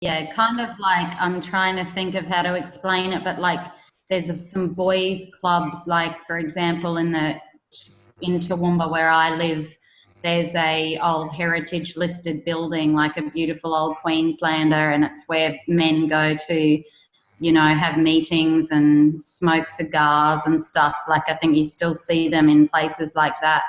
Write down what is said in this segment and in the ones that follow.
Yeah, kind of like I'm trying to think of how to explain it, but like there's some boys clubs, like for example in Toowoomba where I live, there's a old heritage listed building, like a beautiful old Queenslander, and it's where men go to, have meetings and smoke cigars and stuff. Like I think you still see them in places like that.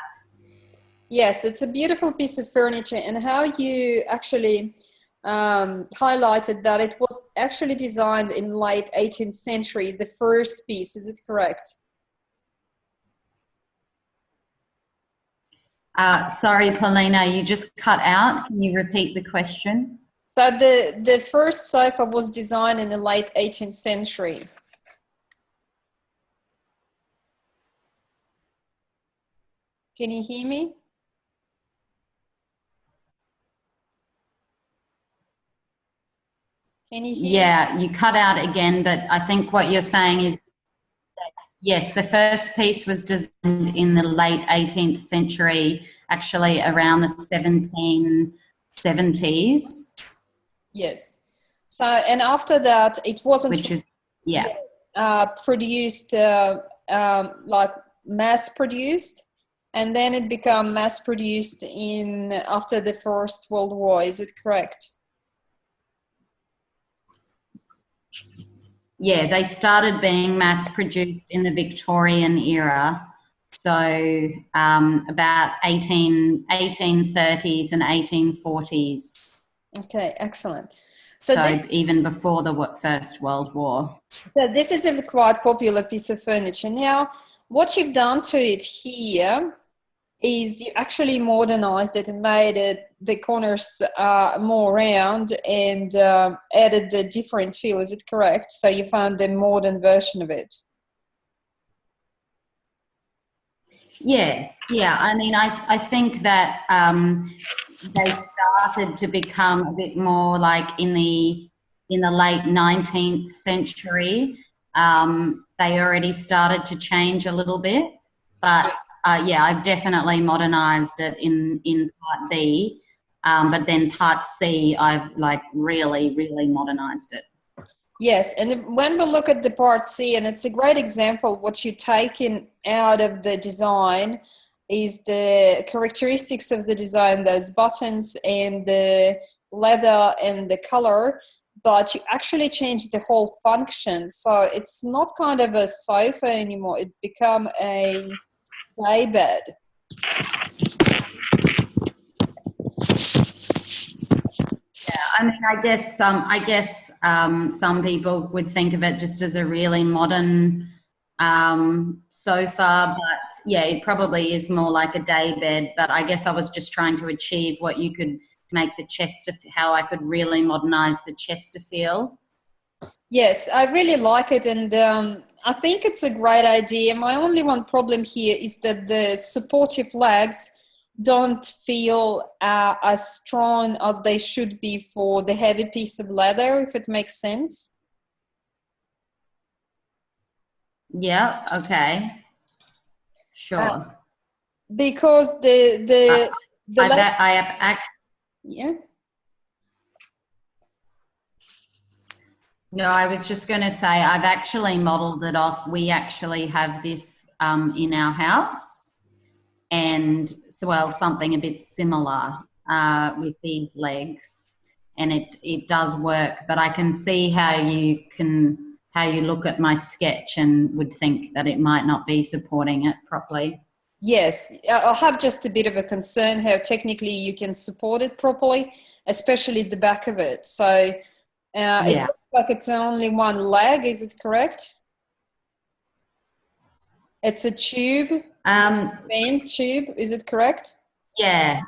Yes, it's a beautiful piece of furniture, and how you actually highlighted that it was actually designed in late 18th century, the first piece, is it correct? Sorry, Polina, you just cut out. Can you repeat the question? So the first sofa was designed in the late 18th century. Can you hear me? Can you hear? Yeah, you cut out again, but I think what you're saying is that, yes, the first piece was designed in the late 18th century, actually around the 1770s. Yes. So, and after that, it wasn't Which is, yeah. produced, like mass produced, and then it became mass produced after the First World War. Is it correct? Yeah, they started being mass produced in the Victorian era. So about 1830s and 1840s. Okay, excellent. So even before the First World War. So this is a quite popular piece of furniture. Now, what you've done to it here is you actually modernized it and made it the corners more round and added the different feel. Is it correct? So you found the modern version of it. Yes, yeah. I mean, I think that they started to become a bit more like in the late 19th century. They already started to change a little bit, but yeah, I've definitely modernized it in part B, but then part C, I've like really, really modernized it. Yes, and when we look at the part C, and it's a great example, what you're taking out of the design is the characteristics of the design, those buttons and the leather and the color, but you actually change the whole function. So it's not kind of a sofa anymore, it become a day bed. I mean, I guess some people would think of it just as a really modern sofa, but yeah, it probably is more like a day bed. But I guess I was just trying to achieve what you could make the how I could really modernize the Chesterfield. Yes, I really like it, and I think it's a great idea. My only one problem here is that the supportive legs don't feel as strong as they should be for the heavy piece of leather, if it makes sense. Yeah, okay. Sure. Because I have yeah. No, I was just going to say I've actually modelled it off. We actually have this in our house, and something a bit similar with these legs, and it does work. But I can see how you look at my sketch and would think that it might not be supporting it properly. Yes, I have just a bit of a concern how technically you can support it properly, especially the back of it. So it looks like it's only one leg, is it correct? It's a tube, main tube, is it correct? Yeah.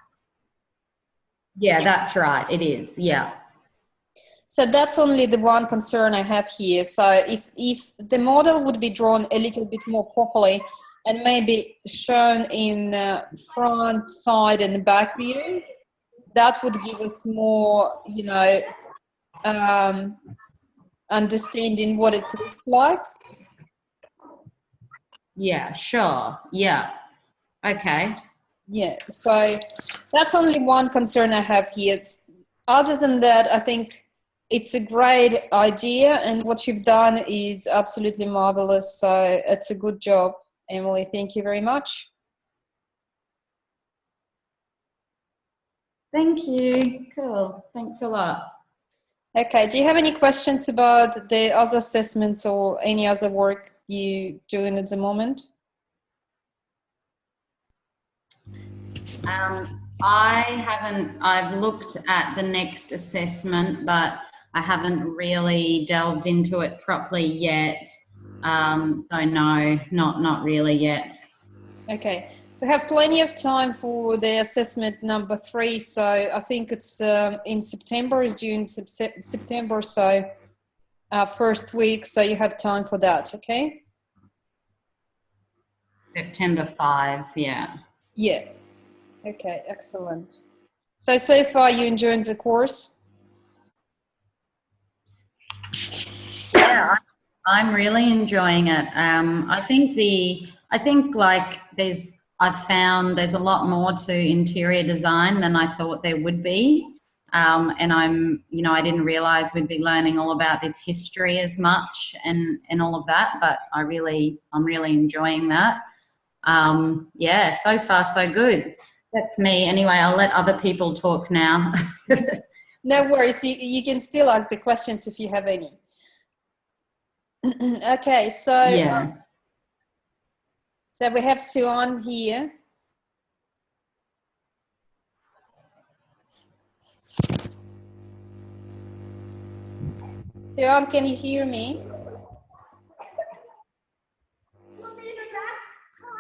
Yeah, that's right, it is, yeah. So that's only the one concern I have here. So if the model would be drawn a little bit more properly and maybe shown in front, side and back view, that would give us more, understanding what it looks like. Yeah, sure. Yeah. Okay. Yeah, so that's only one concern I have here. Other than that, I think it's a great idea, and what you've done is absolutely marvelous. So it's a good job, Emily. Thank you very much. Thank you. Cool. Thanks a lot. Okay, do you have any questions about the other assessments or any other work you doing at the moment? I've looked at the next assessment, but I haven't really delved into it properly yet. So no, not really yet. Okay, we have plenty of time for the assessment number 3. So I think it's in September, is due in September. So first week, so you have time for that, okay? September 5, yeah. Yeah. Okay, excellent. So far you enjoying the course? Yeah, I'm really enjoying it. I've found there's a lot more to interior design than I thought there would be. And I didn't realize we'd be learning all about this history as much and all of that, but I'm really enjoying that. Yeah, so far so good. That's me. Anyway, I'll let other people talk now. No worries, you can still ask the questions if you have any. Okay, Yeah. So we have Suan here. Suan, can you hear me?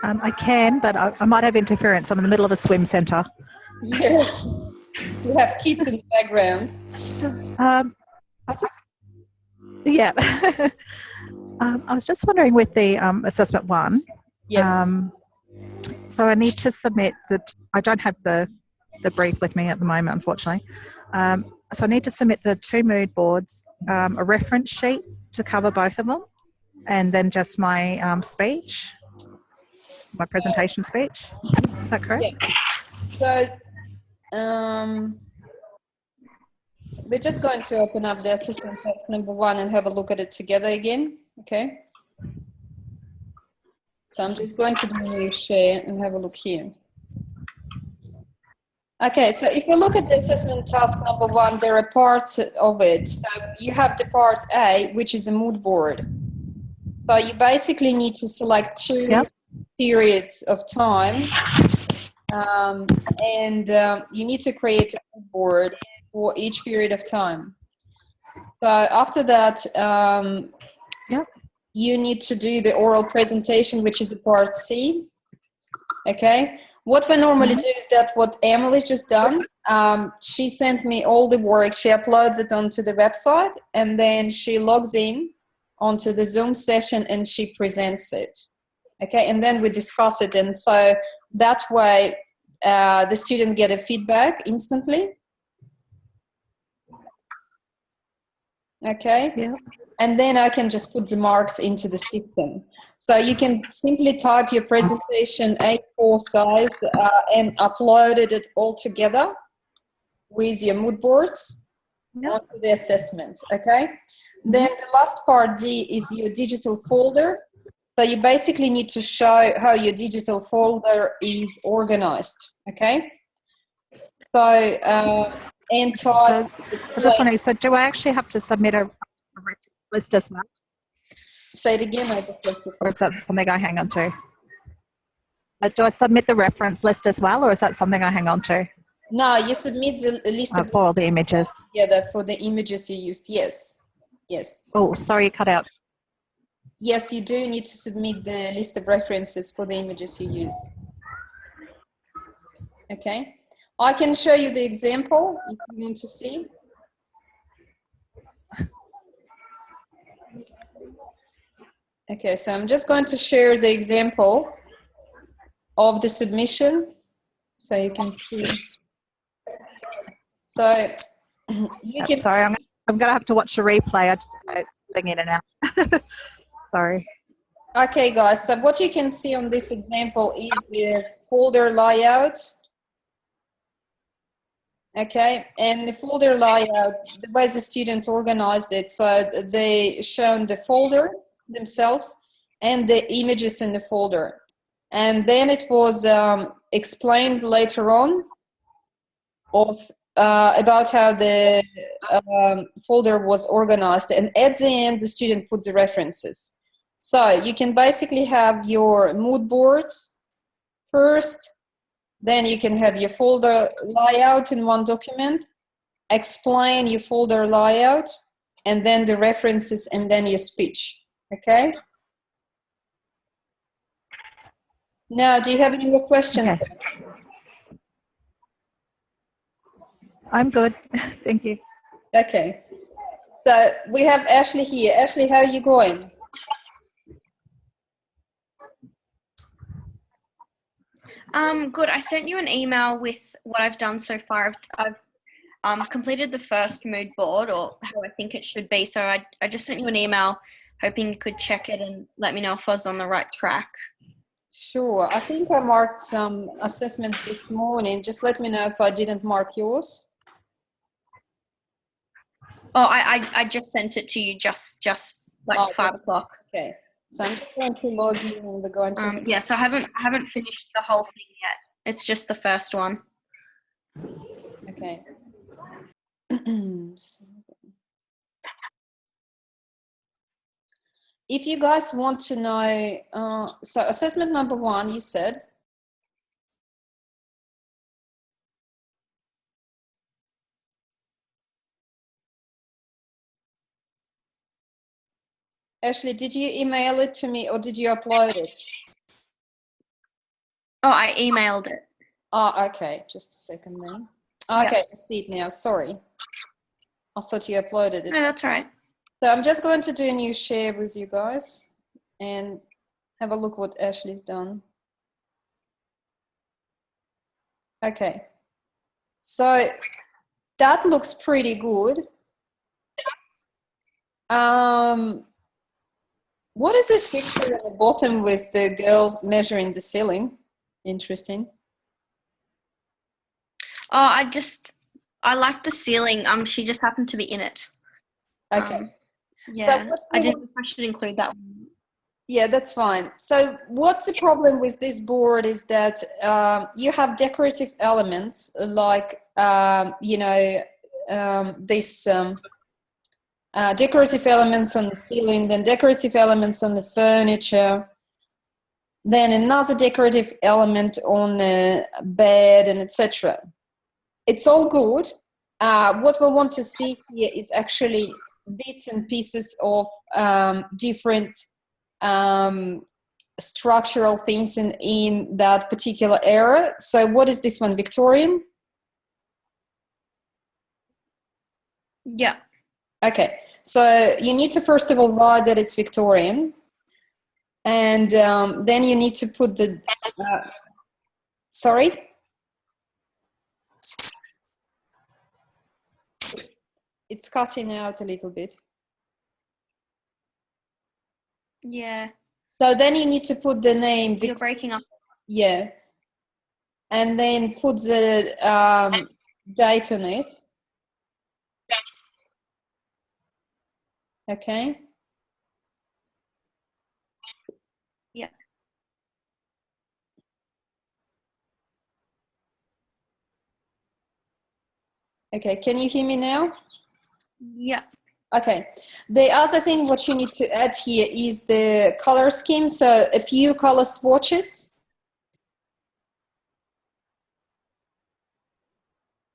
I can, but I might have interference. I'm in the middle of a swim centre. Yes. You have kids in the background. I was just wondering with the assessment 1. Yes. So I need to submit I don't have the brief with me at the moment, unfortunately. So I need to submit the 2 mood boards, a reference sheet to cover both of them, and then just my speech, my presentation speech. Is that correct? Yeah. So we're just going to open up the assessment test number 1 and have a look at it together again. Okay. So I'm just going to do a share and have a look here. Okay, so if we look at the assessment task number 1, there are parts of it. So you have the part A, which is a mood board. So you basically need to select 2 periods of time, and you need to create a mood board for each period of time. So after that, you need to do the oral presentation, which is a part C. Okay. What we normally do is that what Emily just done, she sent me all the work, she uploads it onto the website, and then she logs in onto the Zoom session and she presents it. Okay, and then we discuss it, and so that way the student get a feedback instantly. Okay. Yeah. And then I can just put the marks into the system. So you can simply type your presentation A4 size and upload it all together with your mood boards onto the assessment, okay? Then the last part D is your digital folder. So you basically need to show how your digital folder is organized, okay? So, and type. So I was just wondering, so do I actually have to submit a list as well? Say it again. Or is that something I hang on to? Do I submit the reference list as well, or is that something I hang on to? No, you submit the list of for all the images. Yeah, for the images you used. Yes, yes. Oh, sorry, you cut out. Yes, you do need to submit the list of references for the images you use. Okay, I can show you the example if you want to see. Okay, so I'm just going to share the example of the submission so you can see. So you can. Sorry, I'm going to have to watch the replay. I just putting in and out. Sorry. Okay, guys. So what you can see on this example is the folder layout. Okay, and the folder layout, the way the student organized it, so they shown the folder themselves and the images in the folder. And then it was explained later on about how the folder was organized. And at the end, the student puts the references. So you can basically have your mood boards first, then you can have your folder layout in one document, explain your folder layout, and then the references, and then your speech. Okay? Now, do you have any more questions? Okay. I'm good. Thank you. Okay. So we have Ashley here. Ashley, how are you going? Good. I sent you an email with what I've done so far. I've completed the first mood board, or how I think it should be. So I just sent you an email hoping you could check it and let me know if I was on the right track. Sure. I think I marked some assessments this morning. Just let me know if I didn't mark yours. Oh, I just sent it to you just like 5 o'clock. Okay. So I'm just going to log in and we're going to... Yeah, so I haven't finished the whole thing yet. It's just the first one. Okay. If you guys want to know, so assessment number 1, you said. Ashley, did you email it to me or did you upload it? Oh, I emailed it. Oh, okay. Just a second then. Okay, Yes. I see it now. Sorry. I thought you uploaded it. No, that's all right. So I'm just going to do a new share with you guys and have a look what Ashley's done. Okay. So that looks pretty good. What is this picture at the bottom with the girl measuring the ceiling? Interesting. Oh, I like the ceiling. She just happened to be in it. Okay. Yeah. So I didn't know if I should include that one. Yeah, that's fine. So what's the problem with this board is that you have decorative elements like, this decorative elements on the ceiling, then decorative elements on the furniture, then another decorative element on the bed, and etc. It's all good. What we want to see here is actually bits and pieces of different structural things in that particular era. So what is this one, Victorian? Yeah. Okay, so you need to first of all write that it's Victorian, and then you need to put the sorry? It's cutting out a little bit. Yeah. So then you need to put the name. You're breaking up. Yeah. And then put the date on it. Okay. Yeah. Okay, can you hear me now? Yeah. Okay. The other thing what you need to add here is the color scheme. So a few color swatches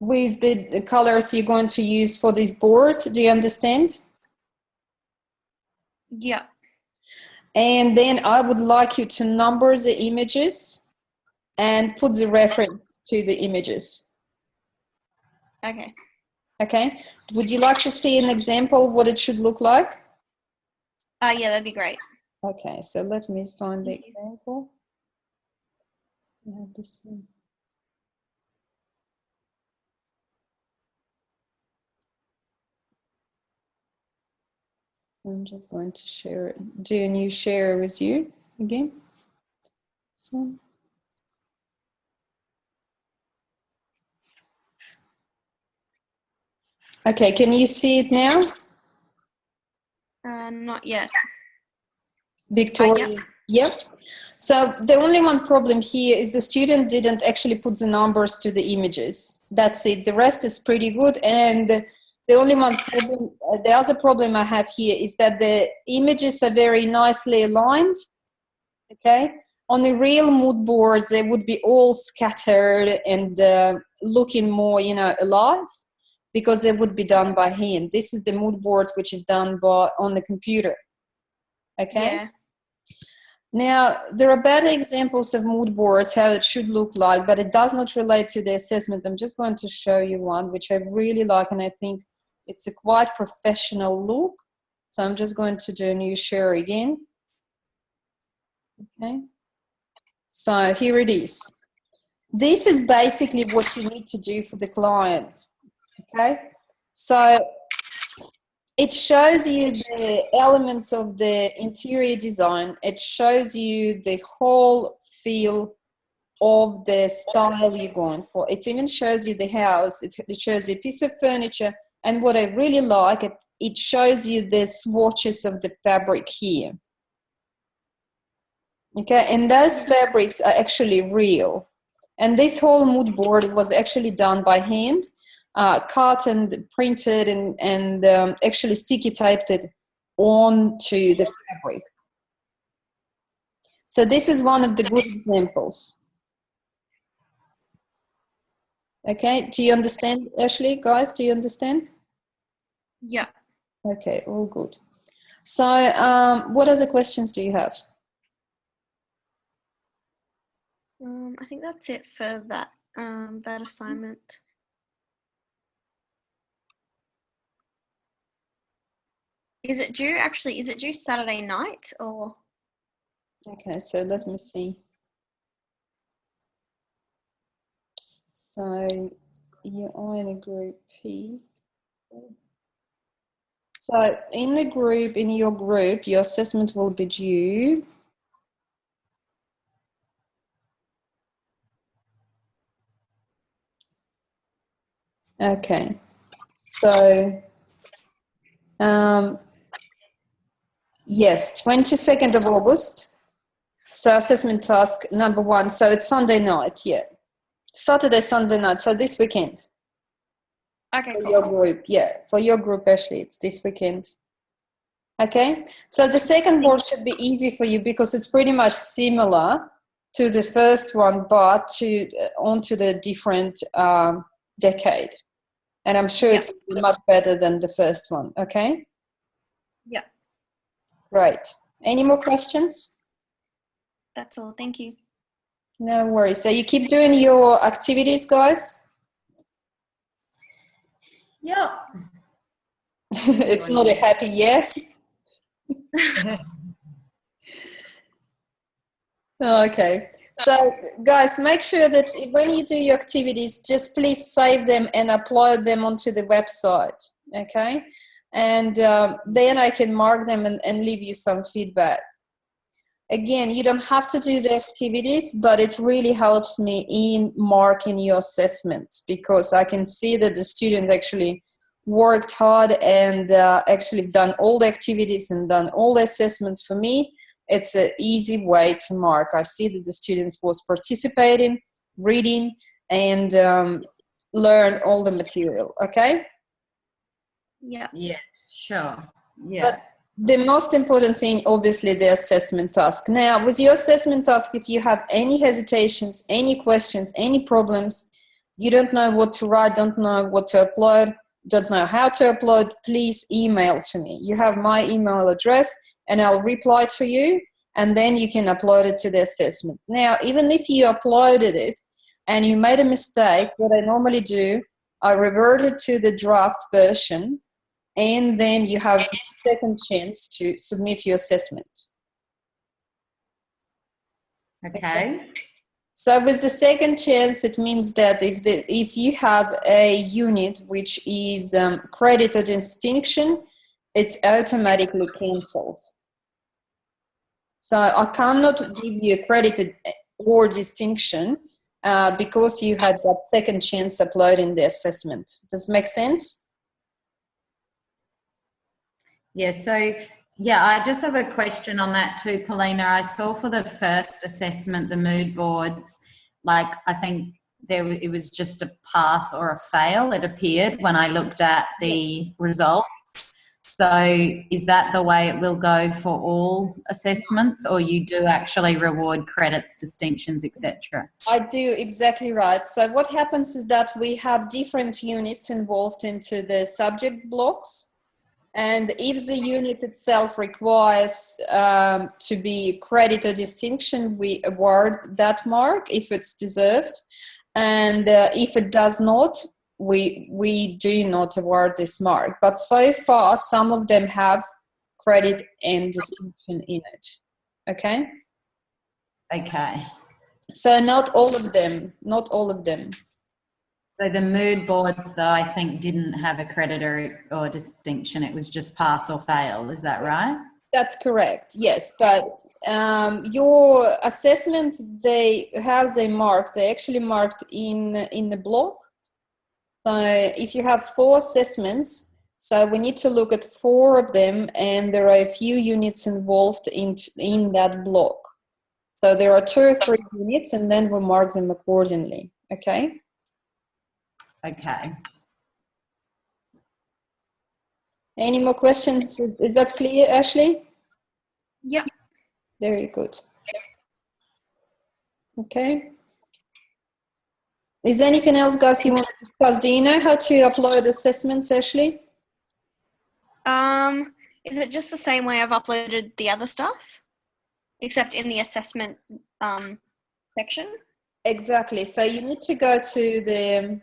with the colors you're going to use for this board. Do you understand? Yeah. And then I would like you to number the images and put the reference to the images. Okay. Okay. Would you like to see an example of what it should look like? Yeah, that'd be great. Okay, so let me find the example. I have this one. I'm just going to share, do a new share with you again. So. Okay, can you see it now? Not yet. Victoria? Yep. So the only one problem here is the student didn't actually put the numbers to the images. That's it. The rest is pretty good. And the only one problem, the other problem I have here is that the images are very nicely aligned. Okay. On the real mood boards, they would be all scattered and looking more, you know, alive, because they would be done by hand. This is the mood board which is done on the computer. Okay. Yeah. Now, there are better examples of mood boards, how it should look like, but it does not relate to the assessment. I'm just going to show you one, which I really like, and I think it's a quite professional look. So I'm just going to do a new share again. Okay. So here it is. This is basically what you need to do for the client. Okay. So it shows you the elements of the interior design. It shows you the whole feel of the style you're going for. It even shows you the house. It shows you a piece of furniture. And what I really like, it shows you the swatches of the fabric here. Okay, and those fabrics are actually real. And this whole mood board was actually done by hand. Cut and printed and actually sticky taped it onto the fabric. So this is one of the good examples. Okay, do you understand, Ashley? Guys, do you understand? Yeah. Okay, all good. So what other questions do you have? I think that's it for that that assignment. Is it due Saturday night or? Okay, so let me see. So you are in a group P. So in your group, your assessment will be due. Okay, so yes, 22nd of August. So assessment task number 1. So it's Sunday night, yeah. Saturday, Sunday night. So this weekend. Okay, For cool. your group, yeah. For your group, Ashley, it's this weekend. Okay. So the second board should be easy for you because it's pretty much similar to the first one, but onto the different decade. And I'm sure it will be much better than the first one. Okay. Yeah. Right. Any more questions? That's all. Thank you. No worries. So you keep doing your activities, guys? Yeah. It's not a happy yet. Okay. So guys, make sure that when you do your activities, just please save them and upload them onto the website. Okay. And then I can mark them and leave you some feedback. Again, you don't have to do the activities, but it really helps me in marking your assessments because I can see that the student actually worked hard and actually done all the activities and done all the assessments for me. It's an easy way to mark. I see that the students was participating, reading, and learn all the material, okay? Yeah. Yeah, sure. Yeah. But the most important thing, obviously, the assessment task. Now, with your assessment task, if you have any hesitations, any questions, any problems, you don't know what to write, don't know what to upload, don't know how to upload, please email to me. You have my email address and I'll reply to you and then you can upload it to the assessment. Now, even if you uploaded it and you made a mistake, what I normally do, I revert it to the draft version and then you have a second chance to submit your assessment. Okay. So with the second chance, it means that if you have a unit which is credited distinction, it's automatically cancelled. So I cannot give you a credited or distinction because you had that second chance uploading the assessment. Does it make sense? Yeah, so yeah, I just have a question on that too, Polina. I saw for the first assessment, the mood boards, like I think it was just a pass or a fail, it appeared when I looked at the results. So is that the way it will go for all assessments, or you do actually reward credits, distinctions, etc.? I do, exactly right. So what happens is that we have different units involved into the subject blocks. And if the unit itself requires to be credit or distinction, we award that mark if it's deserved. And if it does not, we do not award this mark. But so far, some of them have credit and distinction in it. Okay? Okay. So not all of them, not all of them. So the mood boards, though, I think didn't have a credit or distinction. It was just pass or fail. Is that right? That's correct, yes. But your assessment, how they marked, they actually marked in the block. So if you have 4 assessments, so we need to look at 4 of them, and there are a few units involved in that block. So there are 2 or 3 units, and then we'll mark them accordingly, okay? Okay. Any more questions? Is that clear, Ashley? Yeah. Very good. Okay. Is there anything else, guys, you want to discuss? Do you know how to upload assessments, Ashley? Is it just the same way I've uploaded the other stuff, except in the assessment section? Exactly. So you need to go to the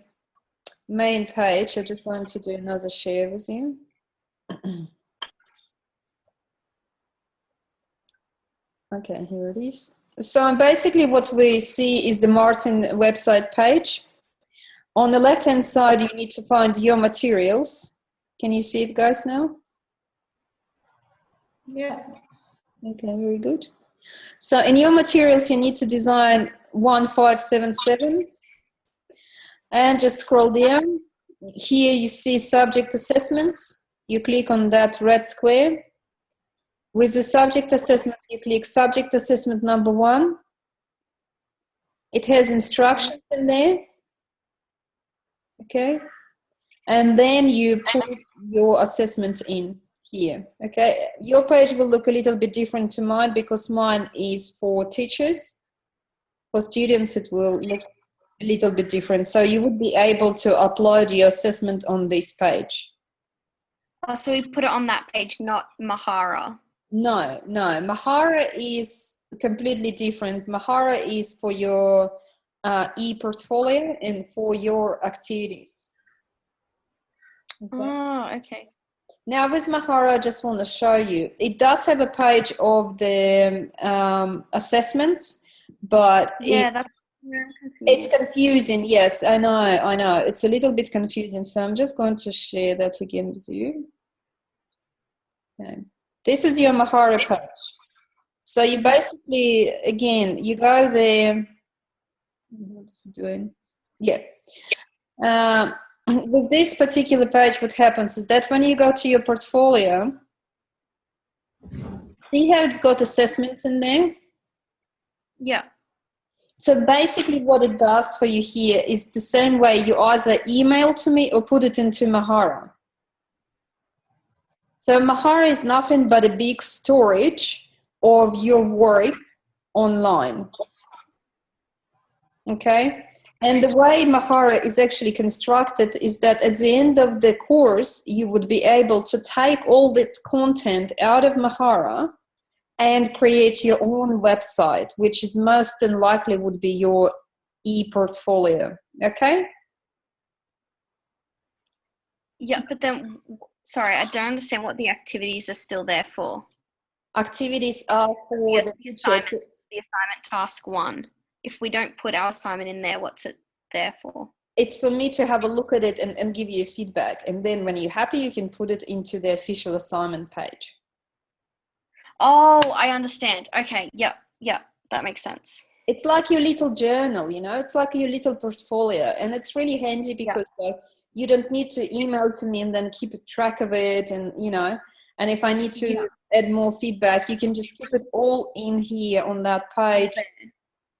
main page. I'm just going to do another share with you. Okay, here it is. So basically what we see is the Martin website page. On the left-hand side, you need to find your materials. Can you see it, guys, now? Yeah. Okay, very good. So in your materials, you need to design 1577 and just scroll down. Here you see subject assessments. You click on that red square. With the subject assessment, you click subject assessment number 1. It has instructions in there. Okay. And then you put your assessment in here. Okay. Your page will look a little bit different to mine because mine is for teachers. For students, it will look a little bit different. So you would be able to upload your assessment on this page. Oh, so we put it on that page, not Mahara. No. Mahara is completely different. Mahara is for your ePortfolio and for your activities. Okay. Oh, okay. Now with Mahara, I just want to show you. It does have a page of the assessments, but Yeah, it's confusing. Yes, I know. It's a little bit confusing. So I'm just going to share that again with you. Okay. This is your Mahara page. So you basically, again, you go there. What's it doing? Yeah. With this particular page, what happens is that when you go to your portfolio, see how it's got assessments in there? Yeah. So basically what it does for you here is the same way you either email to me or put it into Mahara. So Mahara is nothing but a big storage of your work online. Okay? And the way Mahara is actually constructed is that at the end of the course, you would be able to take all that content out of Mahara and create your own website, which is most than likely would be your ePortfolio. Okay? Yeah, but then, sorry, I don't understand what the activities are still there for. Activities are for the assignment task 1. If we don't put our assignment in there, what's it there for? It's for me to have a look at it and give you feedback. And then when you're happy, you can put it into the official assignment page. Oh, I understand. Okay, yeah, that makes sense. It's like your little journal, you know, it's like your little portfolio. And it's really handy because you don't need to email to me and then keep a track of it. And, you know, And if I need to add more feedback, you can just keep it all in here on that page,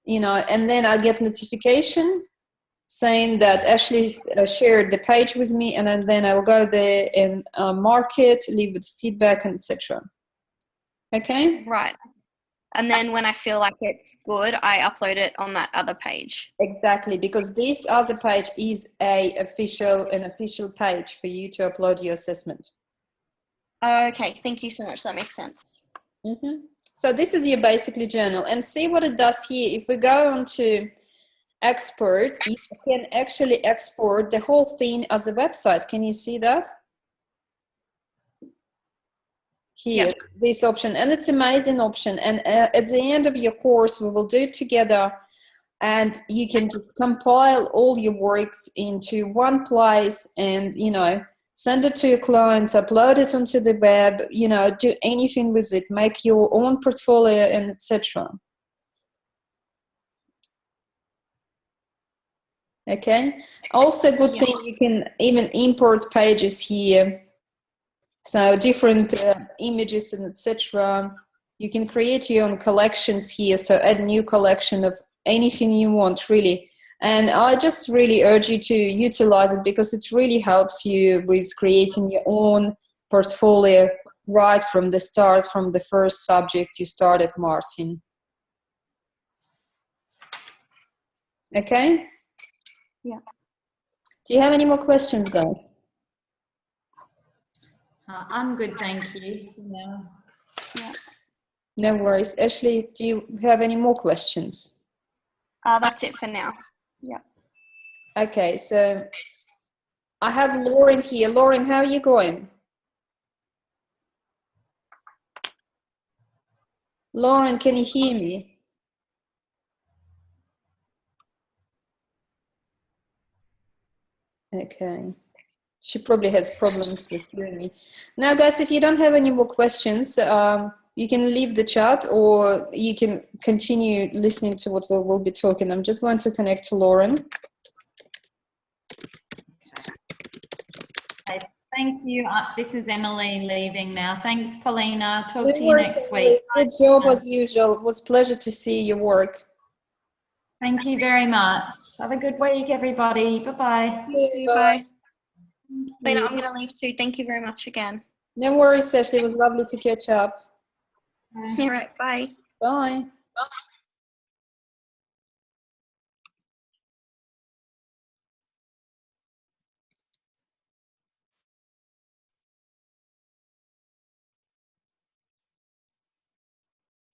you know, and then I'll get notification saying that Ashley shared the page with me, and then I'll go there and mark it, leave it feedback, etc. Okay? Right. And then when I feel like it's good, I upload it on that other page. Exactly, because this other page is an official page for you to upload your assessment. Okay, thank you so much. That makes sense. So this is your basically journal, and see what it does here. If we go on to export, you can actually export the whole thing as a website. Can you see that? Here, this option, and it's an amazing option. And at the end of your course, we will do it together, and you can just compile all your works into one place and, you know, send it to your clients, upload it onto the web, you know, do anything with it, make your own portfolio, and etc. Okay. Also, good thing, you can even import pages here. So different images and etc. You can create your own collections here. So add new collection of anything you want, really. And I just really urge you to utilize it, because it really helps you with creating your own portfolio right from the start, from the first subject you started marking. Okay? Yeah. Do you have any more questions, guys? I'm good, thank you. No. Yeah. No worries. Ashley, do you have any more questions? That's it for now. Yeah. Okay, so I have Lauren here. Lauren, how are you going? Lauren, can you hear me? Okay. She probably has problems with hearing me. Now, guys, if you don't have any more questions, you can leave the chat, or you can continue listening to what we'll be talking. I'm just going to connect to Lauren. Okay, thank you. This is Emily leaving now. Thanks, Polina. Talk to you next week. Good job as usual. It was a pleasure to see your work. Thank you very much. Have a good week, everybody. Bye-bye. Bye. Lena, I'm going to leave too. Thank you very much again. No worries, Ashley. It was lovely to catch up. All right. Bye. Bye. Bye.